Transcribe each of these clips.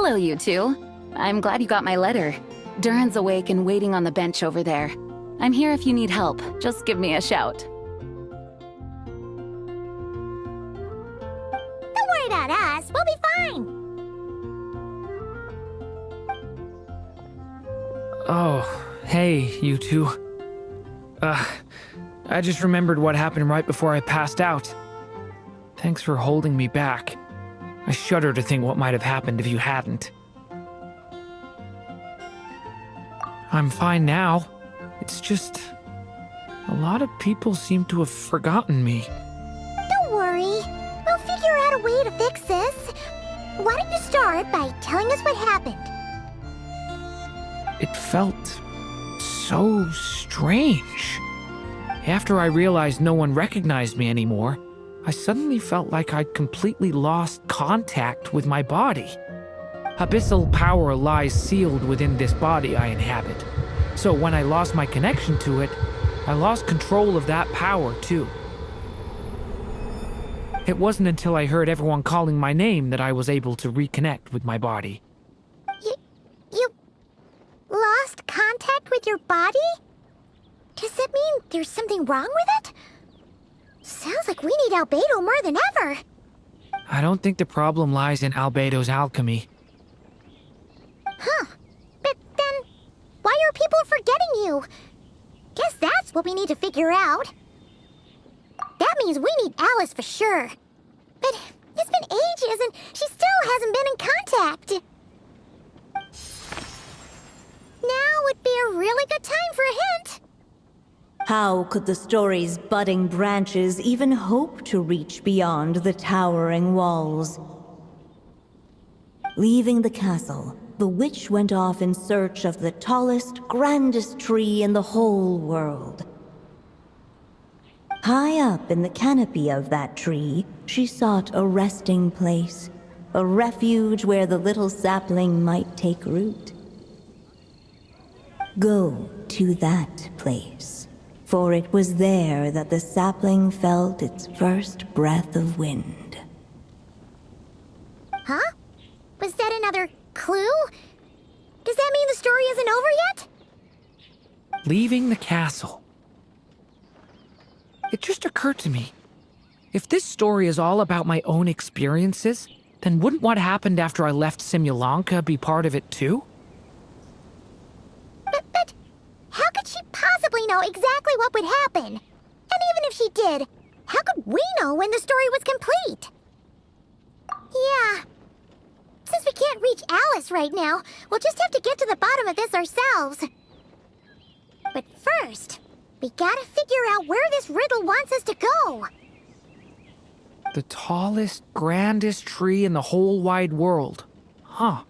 Hello, you two. I'm glad you got my letter. Durin's awake and waiting on the bench over there. I'm here if you need help. Just give me a shout. Don't worry about us. We'll be fine. Oh, hey, you two. I just remembered what happened right before I passed out. Thanks for holding me back. I shudder to think what might have happened if you hadn't. I'm fine now. It's just... a lot of people seem to have forgotten me. Don't worry. We'll figure out a way to fix this. Why don't you start by telling us what happened? It felt so strange. After I realized no one recognized me anymore, I suddenly felt like I'd completely lost contact with my body. Abyssal power lies sealed within this body I inhabit. So when I lost my connection to it, I lost control of that power too. It wasn't until I heard everyone calling my name that I was able to reconnect with my body. You lost contact with your body? Does that mean there's something wrong with it? Sounds like we need Albedo more than ever. I don't think the problem lies in Albedo's alchemy. Huh. But then, why are people forgetting you? Guess that's what we need to figure out. That means we need Alice for sure. But it's been ages and she still hasn't been in contact. Now would be a really good time for a hint. How could the story's budding branches even hope to reach beyond the towering walls? Leaving the castle, the witch went off in search of the tallest, grandest tree in the whole world. High up in the canopy of that tree, she sought a resting place, a refuge where the little sapling might take root. Go to that place, for it was there that the sapling felt its first breath of wind. Huh? Was that another clue? Does that mean the story isn't over yet? Leaving the castle. It just occurred to me. If this story is all about my own experiences, then wouldn't what happened after I left Simulanka be part of it too? But how could she possibly know exactly what would happen? And even if she did, how could we know when the story was complete? Yeah. Since we can't reach Alice right now, we'll just have to get to the bottom of this ourselves. But first, we gotta figure out where this riddle wants us to go. The tallest, grandest tree in the whole wide world. Huh.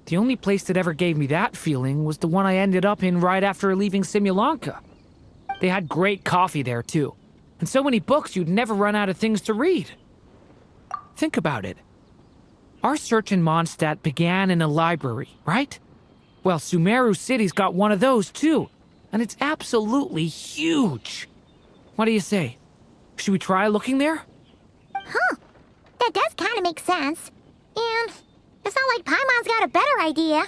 The only place that ever gave me that feeling was the one I ended up in right after leaving Simulanka. They had great coffee there, too. And so many books you'd never run out of things to read. Think about it. Our search in Mondstadt began in a library, right? Well, Sumeru City's got one of those, too. And it's absolutely huge. What do you say? Should we try looking there? Huh. That does kind of make sense. And it's not like Paimon's got a better idea.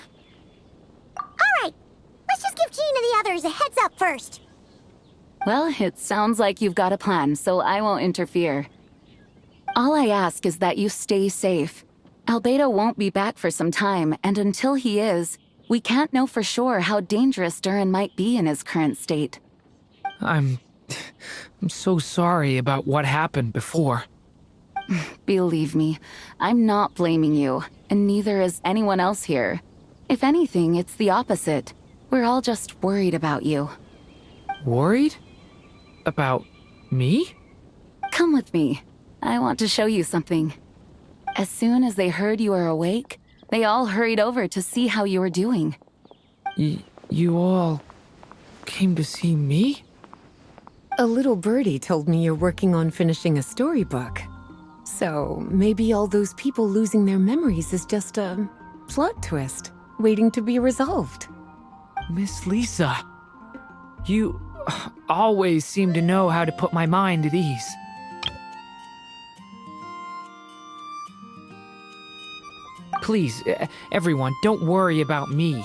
Alright, let's just give Jean and the others a heads up first. Well, it sounds like you've got a plan, so I won't interfere. All I ask is that you stay safe. Albedo won't be back for some time, and until he is, we can't know for sure how dangerous Durin might be in his current state. I'm so sorry about what happened before. Believe me, I'm not blaming you, and neither is anyone else here. If anything, it's the opposite. We're all just worried about you. Worried? About me? Come with me. I want to show you something. As soon as they heard you were awake, they all hurried over to see how you were doing. You all came to see me? A little birdie told me you're working on finishing a storybook. So maybe all those people losing their memories is just a plot twist, waiting to be resolved. Miss Lisa, you always seem to know how to put my mind at ease. Please, everyone, don't worry about me.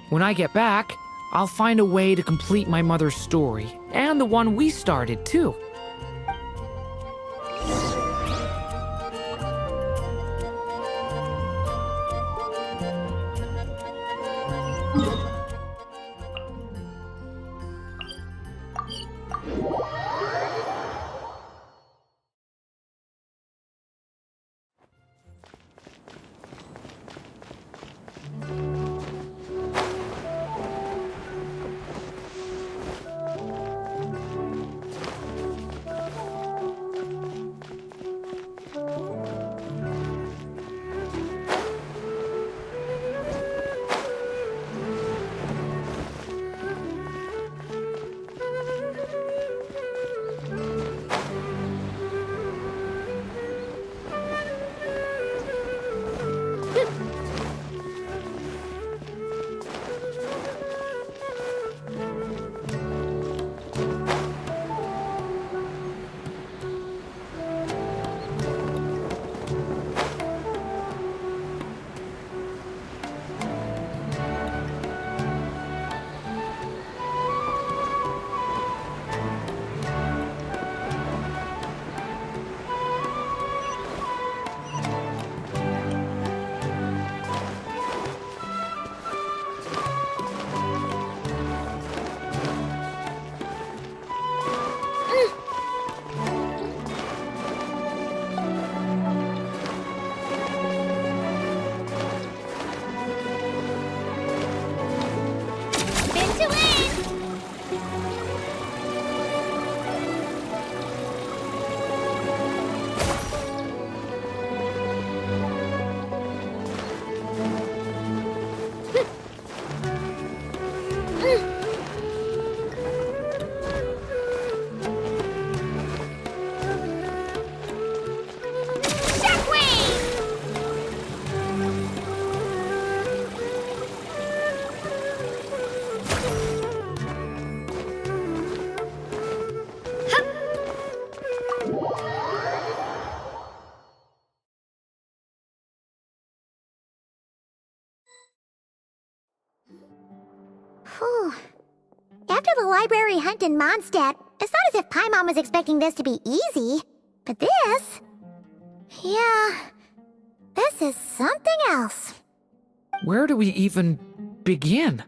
When I get back, I'll find a way to complete my mother's story, and the one we started, too. Whew. After the library hunt in Mondstadt, it's not as if Paimon was expecting this to be easy. But this... yeah... this is something else. Where do we even begin?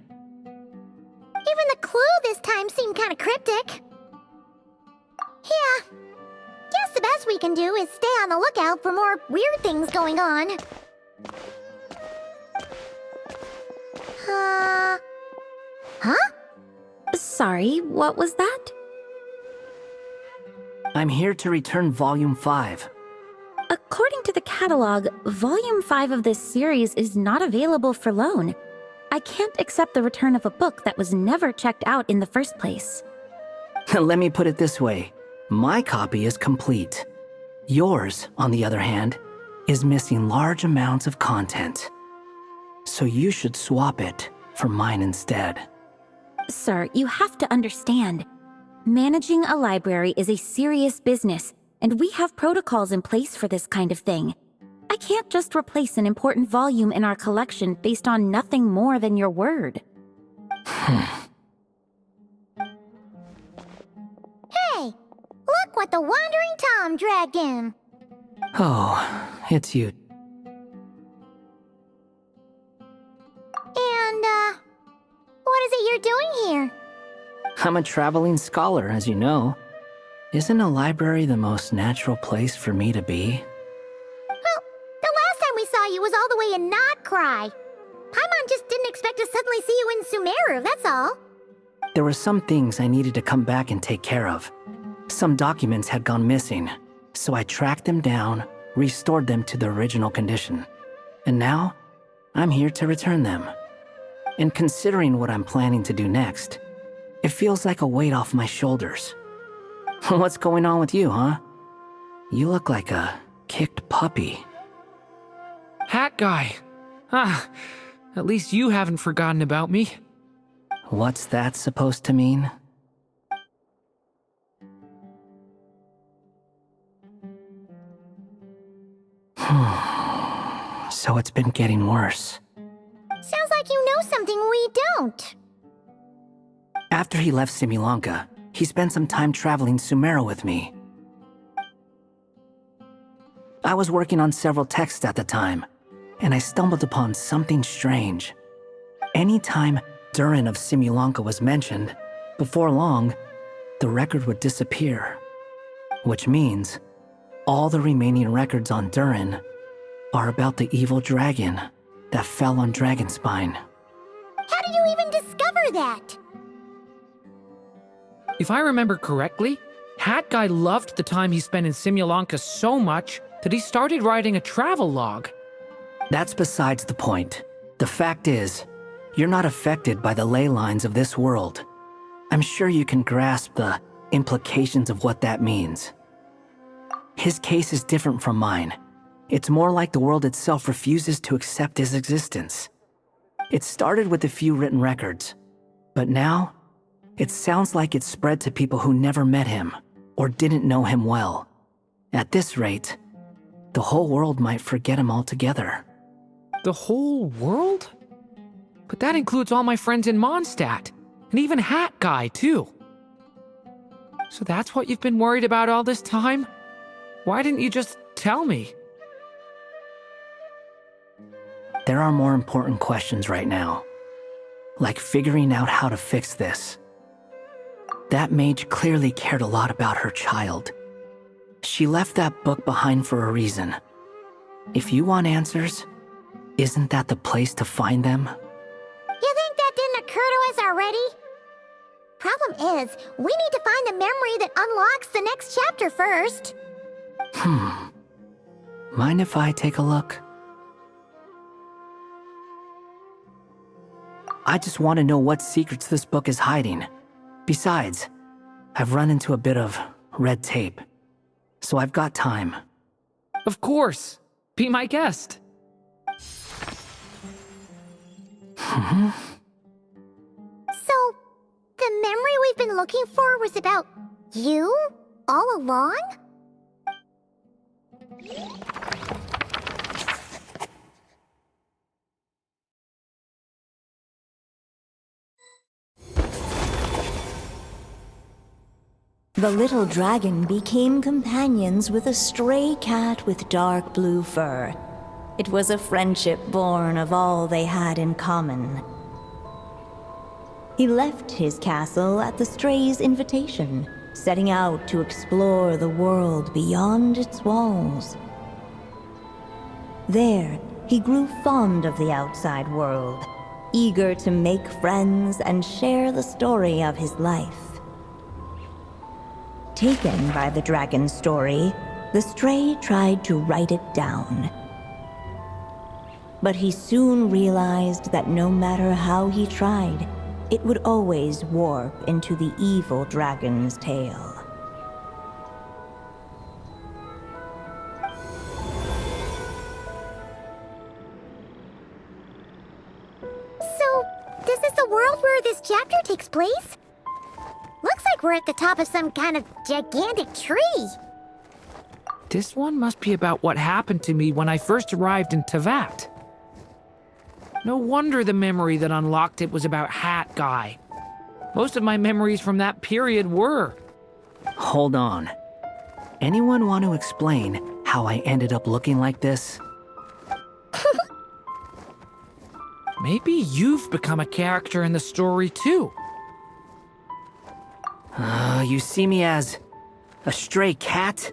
Even the clue this time seemed kind of cryptic. Yeah. Guess the best we can do is stay on the lookout for more weird things going on. Huh? Sorry, what was that? I'm here to return Volume 5. According to the catalog, Volume 5 of this series is not available for loan. I can't accept the return of a book that was never checked out in the first place. Let me put it this way. My copy is complete. Yours, on the other hand, is missing large amounts of content. So you should swap it for mine instead. Sir, you have to understand. Managing a library is a serious business, and we have protocols in place for this kind of thing. I can't just replace an important volume in our collection based on nothing more than your word. Hey! Look what the Wandering Tom dragged in! Oh, it's you. And, what is it you're doing here? I'm a traveling scholar, as you know. Isn't a library the most natural place for me to be? Well, the last time we saw you was all the way in Notcry. Paimon just didn't expect to suddenly see you in Sumeru, that's all. There were some things I needed to come back and take care of. Some documents had gone missing, so I tracked them down, restored them to the original condition. And now, I'm here to return them. And considering what I'm planning to do next, it feels like a weight off my shoulders. What's going on with you, huh? You look like a kicked puppy. Hat guy. Ah, at least you haven't forgotten about me. What's that supposed to mean? So it's been getting worse. Sounds like you know something we don't. After he left Similanka, he spent some time traveling Sumeru with me. I was working on several texts at the time, and I stumbled upon something strange. Anytime Durin of Similanka was mentioned, before long, the record would disappear. Which means, all the remaining records on Durin are about the evil dragon that fell on Dragonspine. How did you even discover that? If I remember correctly, Hat Guy loved the time he spent in Similanka so much that he started writing a travel log. That's besides the point. The fact is, you're not affected by the ley lines of this world. I'm sure you can grasp the implications of what that means. His case is different from mine. It's more like the world itself refuses to accept his existence. It started with a few written records, but now, it sounds like it's spread to people who never met him or didn't know him well. At this rate, the whole world might forget him altogether. The whole world? But that includes all my friends in Mondstadt, and even Hat Guy, too. So that's what you've been worried about all this time? Why didn't you just tell me? There are more important questions right now, like figuring out how to fix this. That mage clearly cared a lot about her child. She left that book behind for a reason. If you want answers, isn't that the place to find them? You think that didn't occur to us already? Problem is, we need to find the memory that unlocks the next chapter first. Mind if I take a look? I just want to know what secrets this book is hiding. Besides, I've run into a bit of red tape, so I've got time. Of course. Be my guest. So, the memory we've been looking for was about you? All along? The little dragon became companions with a stray cat with dark blue fur. It was a friendship born of all they had in common. He left his castle at the stray's invitation, setting out to explore the world beyond its walls. There, he grew fond of the outside world, eager to make friends and share the story of his life. Taken by the dragon's story, the stray tried to write it down. But he soon realized that no matter how he tried, it would always warp into the evil dragon's tale. So, this is the world where this chapter takes place? Looks like we're at the top of some kind of gigantic tree. This one must be about what happened to me when I first arrived in Tevat. No wonder the memory that unlocked it was about Hat Guy. Most of my memories from that period were. Hold on. Anyone want to explain how I ended up looking like this? Maybe you've become a character in the story too. You see me as a stray cat?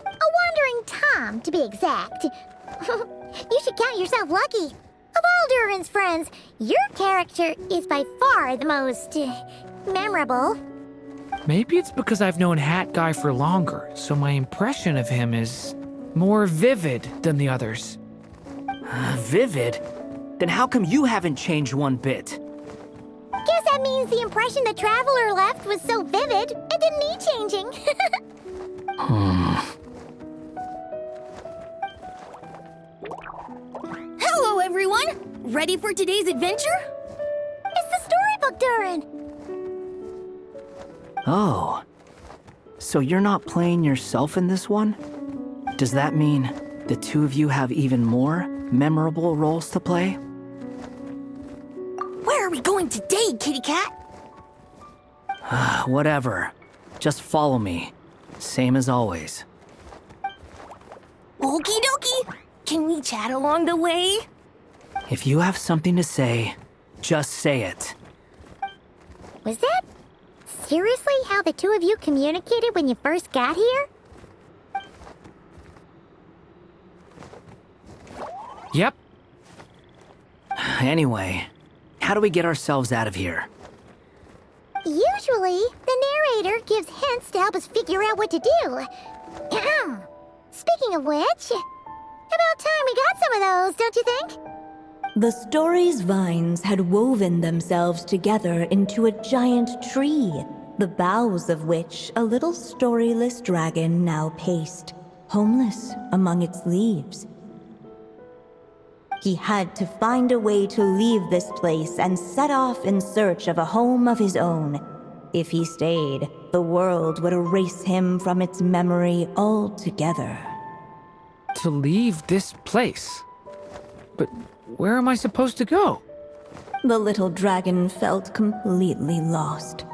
A wandering Tom, to be exact. You should count yourself lucky. Of all Durin's friends, your character is by far the most memorable. Maybe it's because I've known Hat Guy for longer, so my impression of him is more vivid than the others. Vivid? Then how come you haven't changed one bit? Guess that means the impression the traveler left was so vivid, it didn't need changing. Hello, everyone! Ready for today's adventure? It's the storybook, Durin. Oh. So you're not playing yourself in this one? Does that mean the two of you have even more memorable roles to play? Where are we going today, kitty cat? Whatever. Just follow me. Same as always. Okie dokie. Can we chat along the way? If you have something to say, just say it. Was that seriously how the two of you communicated when you first got here? Yep. Anyway, how do we get ourselves out of here? Usually, the narrator gives hints to help us figure out what to do. Speaking of which, about time we got some of those, don't you think? The story's vines had woven themselves together into a giant tree, the boughs of which a little storyless dragon now paced, homeless among its leaves. He had to find a way to leave this place and set off in search of a home of his own. If he stayed, the world would erase him from its memory altogether. To leave this place? But where am I supposed to go? The little dragon felt completely lost.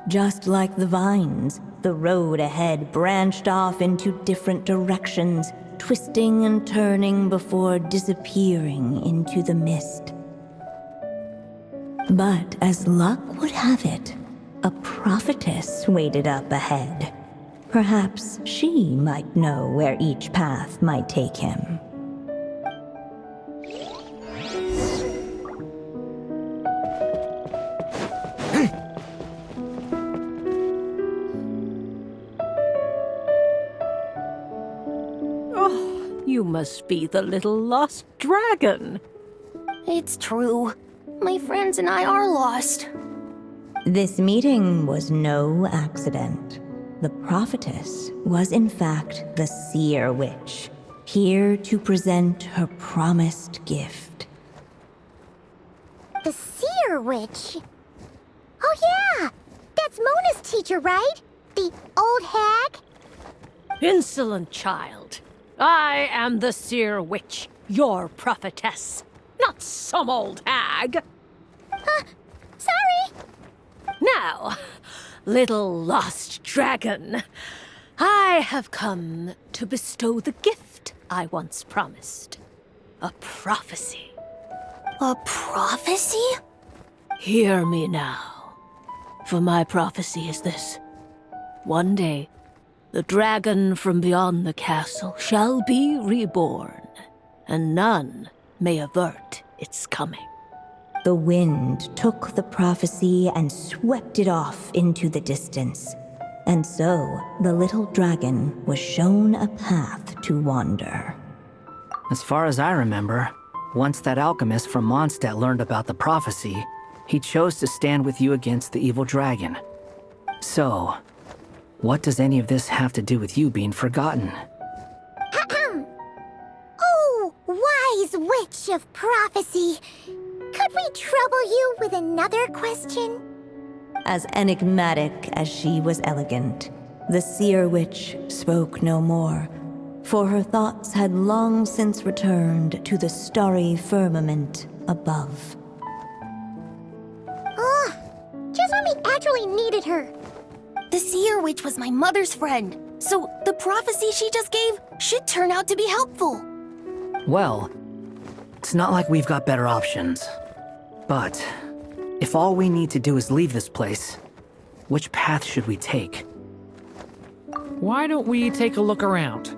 Just like the vines, the road ahead branched off into different directions, twisting and turning before disappearing into the mist. But as luck would have it, a prophetess waited up ahead. Perhaps she might know where each path might take him. You must be the little lost dragon. It's true. My friends and I are lost. This meeting was no accident. The prophetess was in fact the seer witch, here to present her promised gift. The seer witch? Oh yeah! That's Mona's teacher, right? The old hag? Insolent child. I am the seer witch, your prophetess, not some old hag. Sorry! Now, little lost dragon, I have come to bestow the gift I once promised. A prophecy. A prophecy? Hear me now, for my prophecy is this. One day, the dragon from beyond the castle shall be reborn, and none may avert its coming. The wind took the prophecy and swept it off into the distance. And so, the little dragon was shown a path to wander. As far as I remember, once that alchemist from Mondstadt learned about the prophecy, he chose to stand with you against the evil dragon. So, what does any of this have to do with you being forgotten? Oh, wise witch of prophecy! Could we trouble you with another question? As enigmatic as she was elegant, the seer witch spoke no more, for her thoughts had long since returned to the starry firmament above. Just when we actually needed her. The seer witch was my mother's friend, so the prophecy she just gave should turn out to be helpful. Well, it's not like we've got better options. But if all we need to do is leave this place, which path should we take? Why don't we take a look around?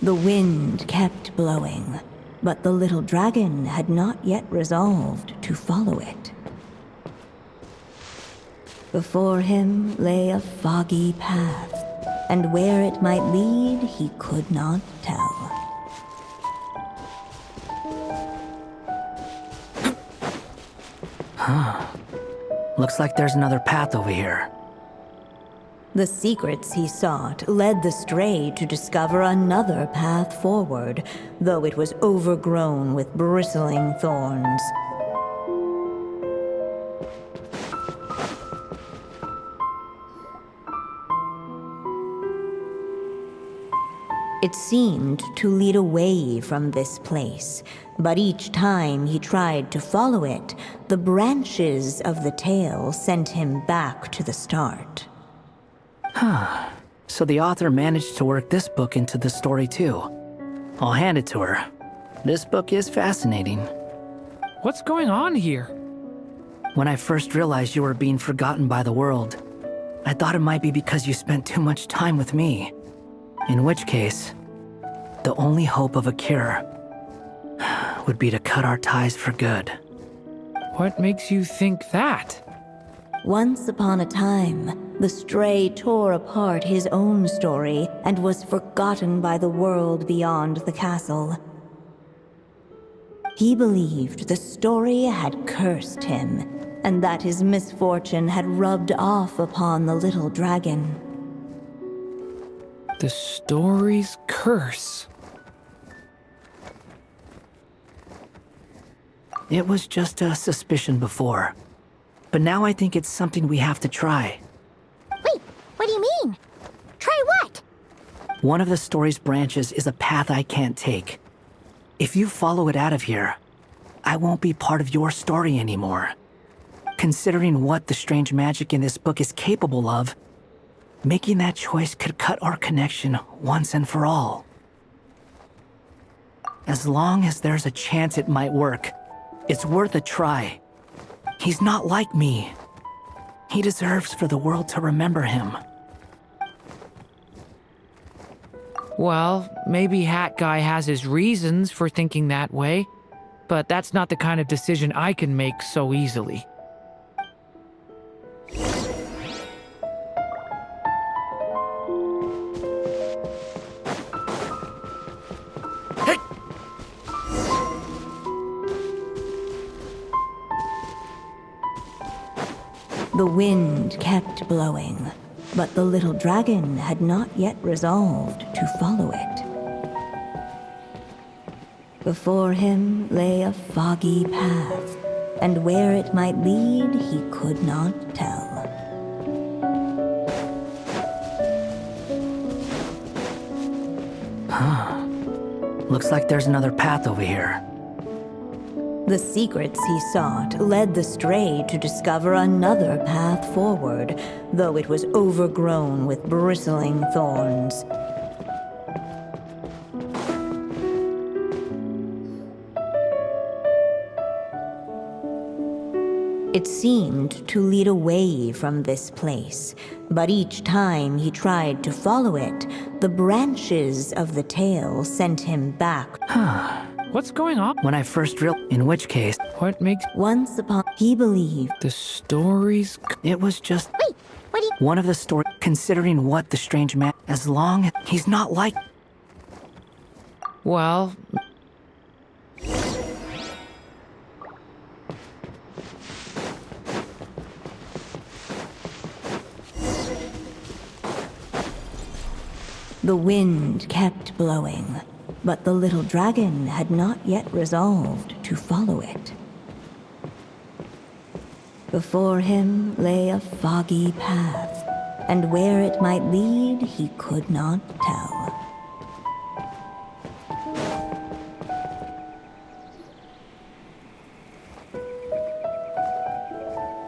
The wind kept blowing, but the little dragon had not yet resolved to follow it. Before him lay a foggy path, and where it might lead he could not tell. Looks like there's another path over here. The secrets he sought led the stray to discover another path forward, though it was overgrown with bristling thorns. It seemed to lead away from this place, but each time he tried to follow it, the branches of the tail sent him back to the start. So the author managed to work this book into the story too. I'll hand it to her. This book is fascinating. What's going on here? When I first realized you were being forgotten by the world, I thought it might be because you spent too much time with me. In which case, the only hope of a cure would be to cut our ties for good. What makes you think that? Once upon a time, the stray tore apart his own story and was forgotten by the world beyond the castle. He believed the story had cursed him, and that his misfortune had rubbed off upon the little dragon. The story's curse. It was just a suspicion before, but now I think it's something we have to try. Wait, what do you mean? Try what? One of the story's branches is a path I can't take. If you follow it out of here, I won't be part of your story anymore. Considering what the strange magic in this book is capable of, making that choice could cut our connection once and for all. As long as there's a chance it might work, it's worth a try. He's not like me. He deserves for the world to remember him. Well, maybe Hat Guy has his reasons for thinking that way, but that's not the kind of decision I can make so easily. The wind kept blowing, but the little dragon had not yet resolved to follow it. Before him lay a foggy path, and where it might lead he could not tell. Looks like there's another path over here. The secrets he sought led the stray to discover another path forward, though it was overgrown with bristling thorns. It seemed to lead away from this place, but each time he tried to follow it, the branches of the tail sent him back. What's going on? When I first realized, in which case, What makes Once upon, he believed the story's... it was just Wait, what do you... one of the story. Considering what the strange man, as long as he's not like. Well, the wind kept blowing, but the little dragon had not yet resolved to follow it. Before him lay a foggy path, and where it might lead he could not tell.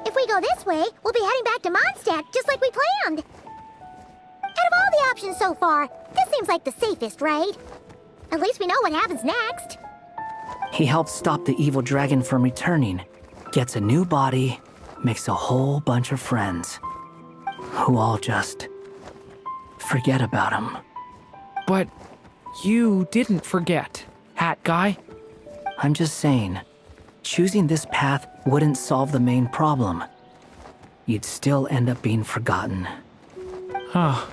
If we go this way, we'll be heading back to Mondstadt, just like we planned. Out of all the options so far, this seems like the safest, right? At least we know what happens next. He helps stop the evil dragon from returning, gets a new body, makes a whole bunch of friends, who all just forget about him. but you didn't forget, Hat Guy. I'm just saying, choosing this path wouldn't solve the main problem. You'd still end up being forgotten. Huh.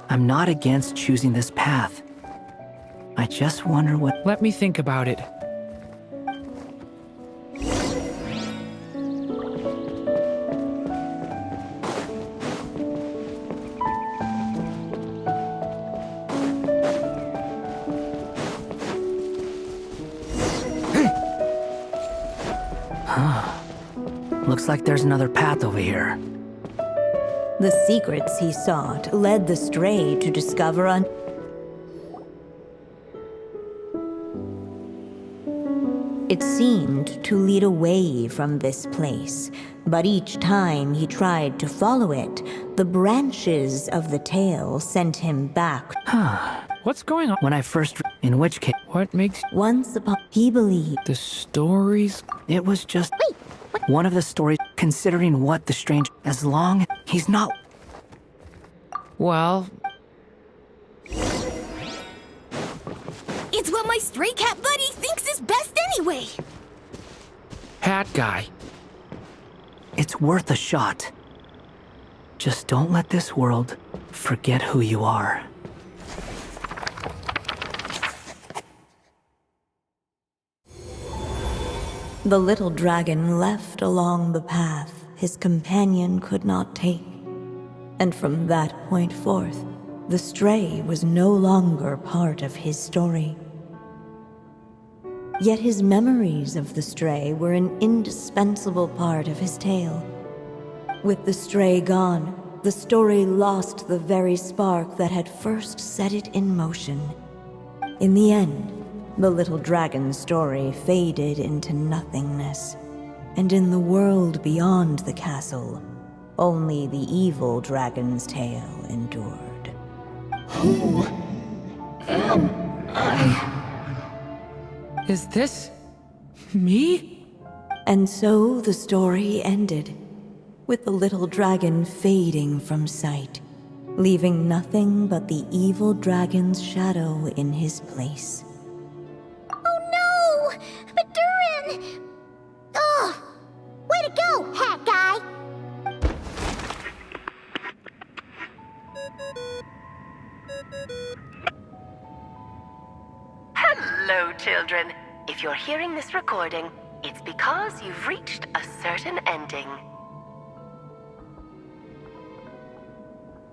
I'm not against choosing this path. I just wonder what... Let me think about it. Looks like there's another path over here. The secrets he sought led the stray to discover It seemed to lead away from this place, but each time he tried to follow it, the branches of the tail sent him back. What's going on? When I first... In which case... What makes Once upon he believed the stories? It was just... One of the stories, considering what the strange... As long... He's not... Well, It's what my stray cat buddy thinks is best anyway. hat guy. It's worth a shot. Just don't let this world forget who you are. the little dragon left along the path his companion could not take. And from that point forth, the stray was no longer part of his story. Yet his memories of the stray were an indispensable part of his tale. With the stray gone, the story lost the very spark that had first set it in motion. In the end, the little dragon's story faded into nothingness, and in the world beyond the castle, only the evil dragon's tale endured. Who am I? Is this me? And so the story ended, with the little dragon fading from sight, leaving nothing but the evil dragon's shadow in his place. Oh no! But Durin! Ugh! Way to go, hat guy! Hello, children. If you're hearing this recording, it's because you've reached a certain ending.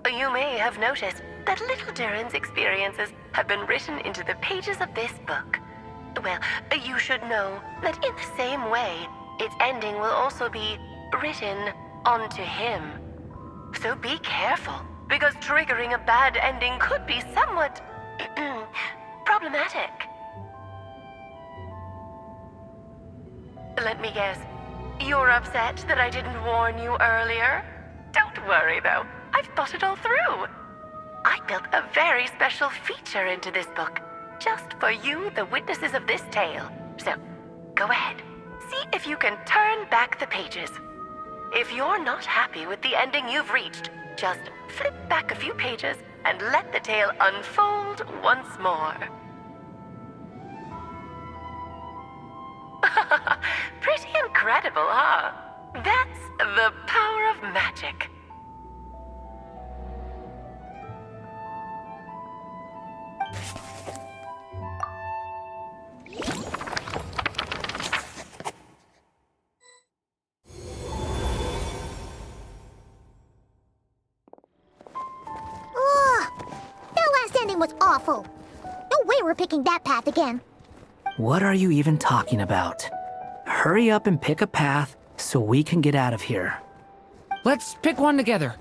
You may have noticed that little Durin's experiences have been written into the pages of this book. Well, you should know that in the same way, its ending will also be written onto him. So be careful, because triggering a bad ending could be somewhat problematic. Let me guess, you're upset that I didn't warn you earlier? Don't worry though, I've thought it all through. I built a very special feature into this book, just for you, the witnesses of this tale. So, go ahead, see if you can turn back the pages. If you're not happy with the ending you've reached, just flip back a few pages and let the tale unfold once more. Pretty incredible, huh? That's the power of magic. Ugh! That last ending was awful. No way we're picking that path again. What are you even talking about? Hurry up and pick a path so we can get out of here. Let's pick one together.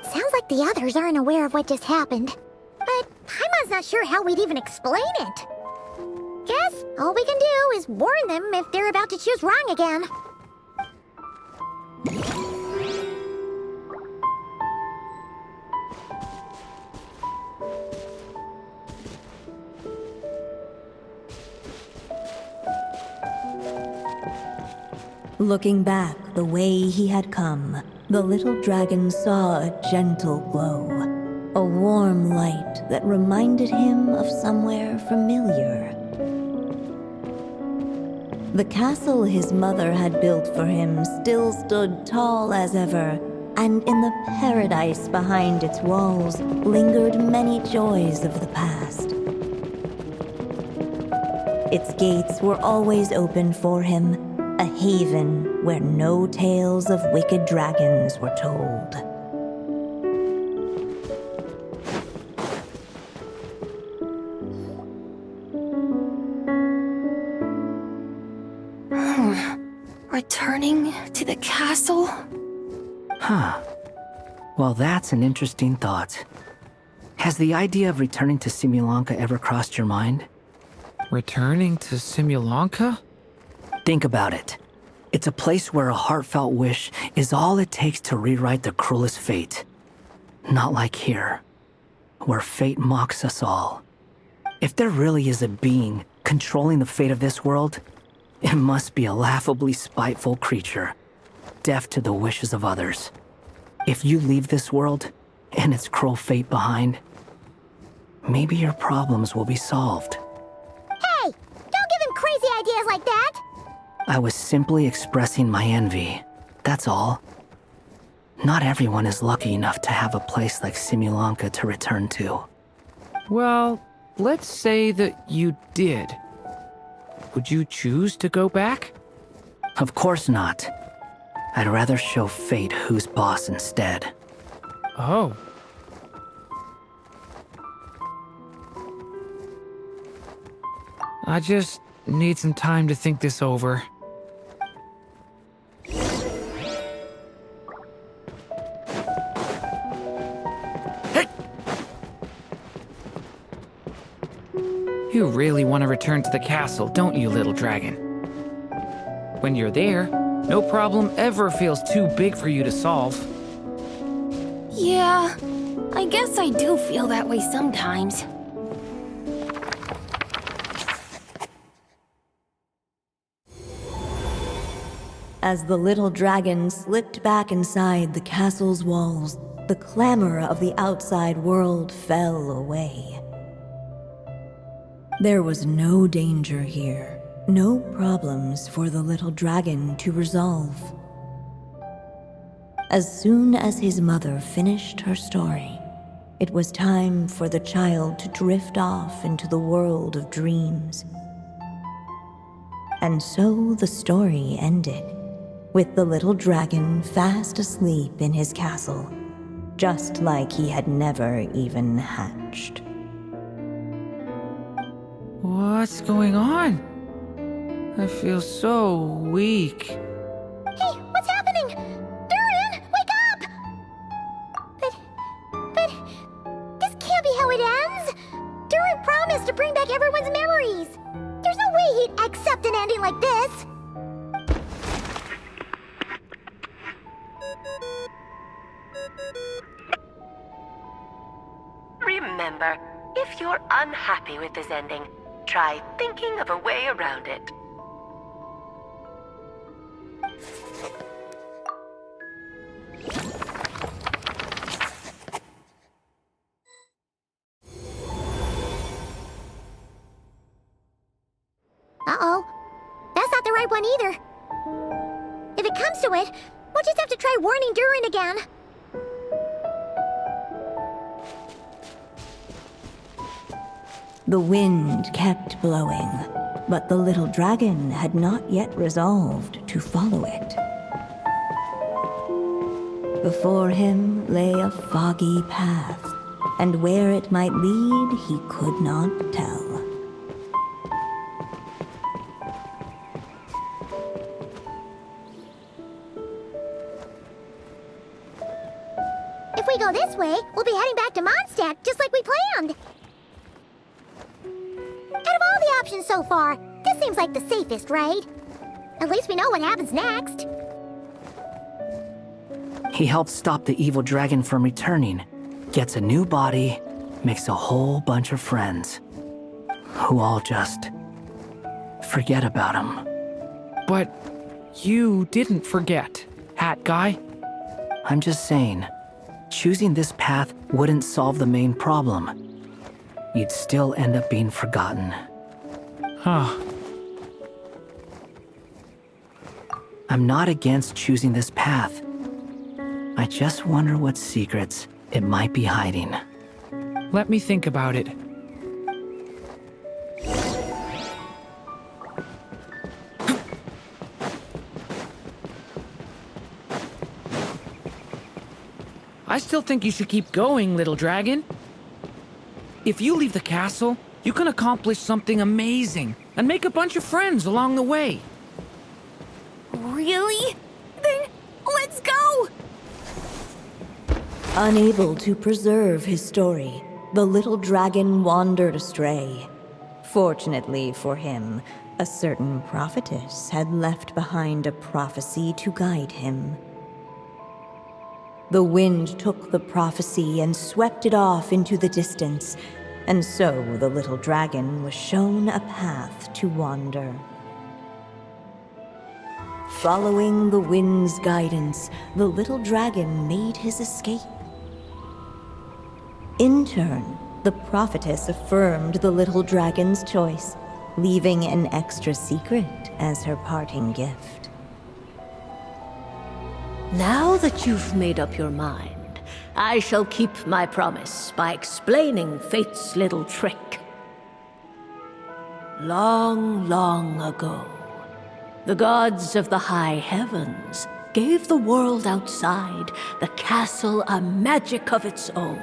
Sounds like the others aren't aware of what just happened. But Paimon's not sure how we'd even explain it. Guess all we can do is warn them if they're about to choose wrong again. Looking back the way he had come, the little dragon saw a gentle glow, a warm light that reminded him of somewhere familiar. The castle his mother had built for him still stood tall as ever, and in the paradise behind its walls lingered many joys of the past. Its gates were always open for him, a haven where no tales of wicked dragons were told. I Returning to the castle? Huh. Well, that's an interesting thought. Has the idea of returning to Simulanka ever crossed your mind? Returning to Simulanka? Think about it. It's a place where a heartfelt wish is all it takes to rewrite the cruelest fate. Not like here, where fate mocks us all. If there really is a being controlling the fate of this world, it must be a laughably spiteful creature, deaf to the wishes of others. If you leave this world and its cruel fate behind, maybe your problems will be solved. Hey! Don't give him crazy ideas like that! I was simply expressing my envy, that's all. Not everyone is lucky enough to have a place like Simulanka to return to. Well, let's say that you did. Would you choose to go back? Of course not. I'd rather show fate who's boss instead. Oh. I just need some time to think this over. Hey! You really want to return to the castle, don't you, little dragon? When you're there, no problem ever feels too big for you to solve. Yeah, I guess I do feel that way sometimes. As the little dragon slipped back inside the castle's walls, the clamor of the outside world fell away. There was no danger here, no problems for the little dragon to resolve. As soon as his mother finished her story, it was time for the child to drift off into the world of dreams. And so the story ended, with the little dragon fast asleep in his castle, just like he had never even hatched. What's going on? I feel so weak. Hey, what's happening? Durin, wake up! But, this can't be how it ends. Durin promised to bring back everyone's memories. There's no way he'd accept an ending like this. Remember, if you're unhappy with this ending, try thinking of a way around it. Uh-oh. That's not the right one either. If it comes to it, we'll just have to try warning Durin again. The wind kept blowing, but the little dragon had not yet resolved to follow it. Before him lay a foggy path, and where it might lead he could not tell. If we go this way, we'll be heading back to Mondstadt, just like we planned. Out of all the options so far, this seems like the safest, right? At least we know what happens next. He helps stop the evil dragon from returning, gets a new body, makes a whole bunch of friends, who all just forget about him. But you didn't forget, Hat Guy. I'm just saying, choosing this path wouldn't solve the main problem. You'd still end up being forgotten. Huh. I'm not against choosing this path. I just wonder what secrets it might be hiding. Let me think about it. I still think you should keep going, little dragon. If you leave the castle, you can accomplish something amazing and make a bunch of friends along the way. Really? Then let's go! Unable to preserve his story, the little dragon wandered astray. Fortunately for him, a certain prophetess had left behind a prophecy to guide him. The wind took the prophecy and swept it off into the distance, and so the little dragon was shown a path to wander. Following the wind's guidance, the little dragon made his escape. In turn, the prophetess affirmed the little dragon's choice, leaving an extra secret as her parting gift. Now that you've made up your mind, I shall keep my promise by explaining fate's little trick. Long, long ago, the gods of the high heavens gave the world outside the castle a magic of its own.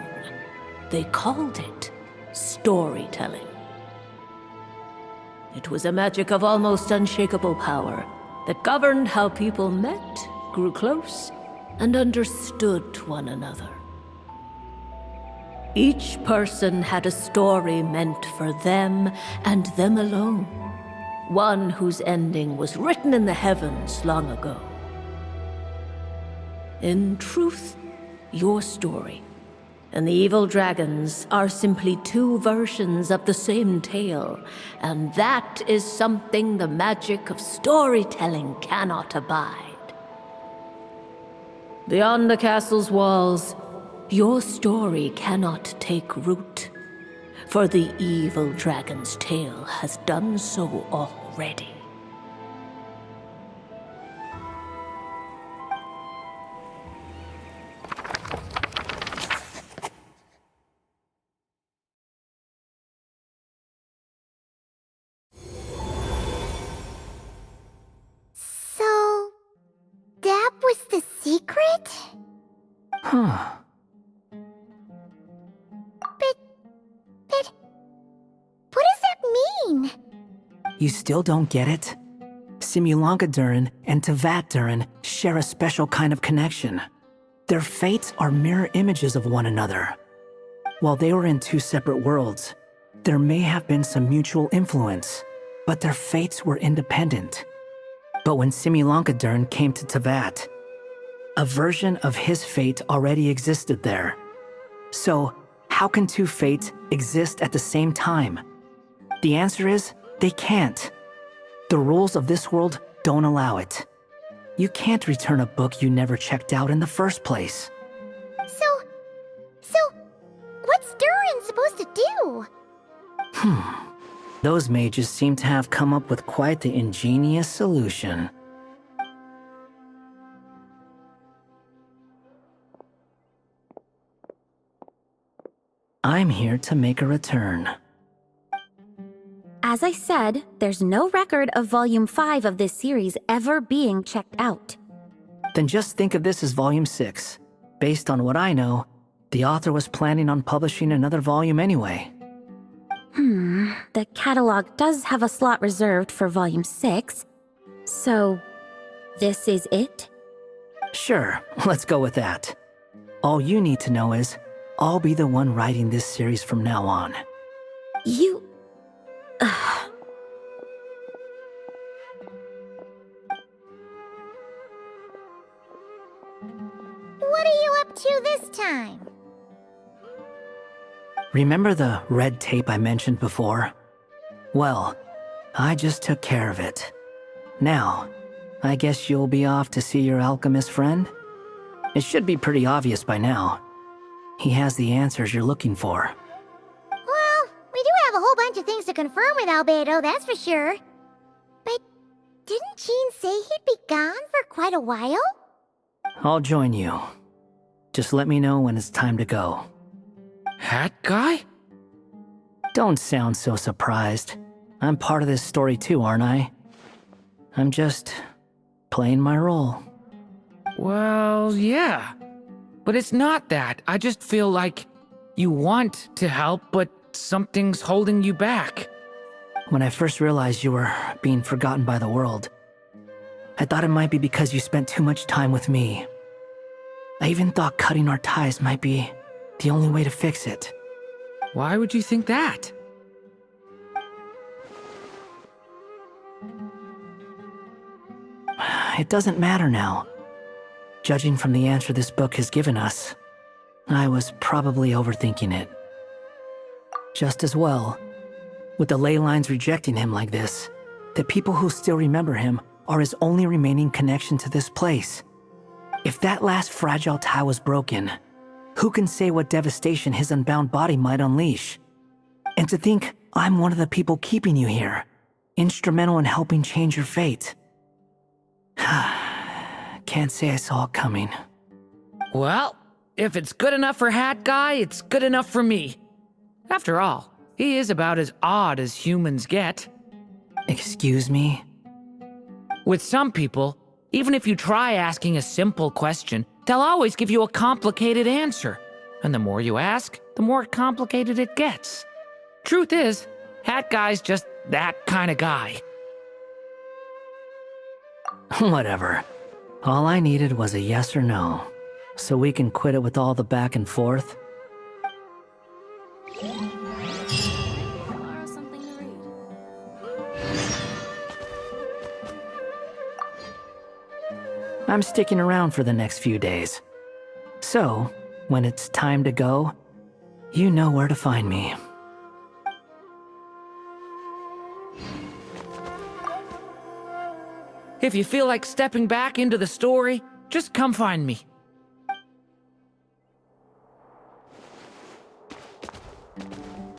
They called it storytelling. It was a magic of almost unshakable power that governed how people met, grew close, and understood one another. Each person had a story meant for them and them alone, one whose ending was written in the heavens long ago. In truth, your story and the evil dragons are simply two versions of the same tale, and that is something the magic of storytelling cannot abide. Beyond the castle's walls, your story cannot take root, for the evil dragon's tale has done so already. So, that was the secret? Huh. But, what does that mean? You still don't get it? Simulanka Durin and Tevat Durin share a special kind of connection. Their fates are mirror images of one another. While they were in two separate worlds, there may have been some mutual influence, but their fates were independent. But when Simulanka Durin came to Tevat, a version of his fate already existed there. So, how can two fates exist at the same time? The answer is, they can't. The rules of this world don't allow it. You can't return a book you never checked out in the first place. So, what's Durin supposed to do? Those mages seem to have come up with quite the ingenious solution. I'm here to make a return. As I said, there's no record of Volume 5 of this series ever being checked out. Then just think of this as Volume 6. Based on what I know, the author was planning on publishing another volume anyway. The catalog does have a slot reserved for Volume 6. So, this is it? Sure, let's go with that. All you need to know is, I'll be the one writing this series from now on. You... What are you up to this time? Remember the red tape I mentioned before? Well, I just took care of it. Now, I guess you'll be off to see your alchemist friend? It should be pretty obvious by now. He has the answers you're looking for. Well, we do have a whole bunch of things to confirm with Rubedo, that's for sure. But didn't Jean say he'd be gone for quite a while? I'll join you. Just let me know when it's time to go. Hat guy? Don't sound so surprised. I'm part of this story too, aren't I? I'm just playing my role. Well, yeah. But it's not that. I just feel like you want to help, but something's holding you back. When I first realized you were being forgotten by the world, I thought it might be because you spent too much time with me. I even thought cutting our ties might be the only way to fix it. Why would you think that? It doesn't matter now. Judging from the answer this book has given us, I was probably overthinking it. Just as well, with the ley lines rejecting him like this, the people who still remember him are his only remaining connection to this place. If that last fragile tie was broken, who can say what devastation his unbound body might unleash? And to think I'm one of the people keeping you here, instrumental in helping change your fate. Can't say I saw it coming. Well, if it's good enough for Hat Guy, it's good enough for me. After all, he is about as odd as humans get. Excuse me? With some people, even if you try asking a simple question, they'll always give you a complicated answer. And the more you ask, the more complicated it gets. Truth is, Hat Guy's just that kind of guy. Whatever. All I needed was a yes or no, so we can quit it with all the back and forth. I'm sticking around for the next few days. So, when it's time to go, you know where to find me. If you feel like stepping back into the story, just come find me.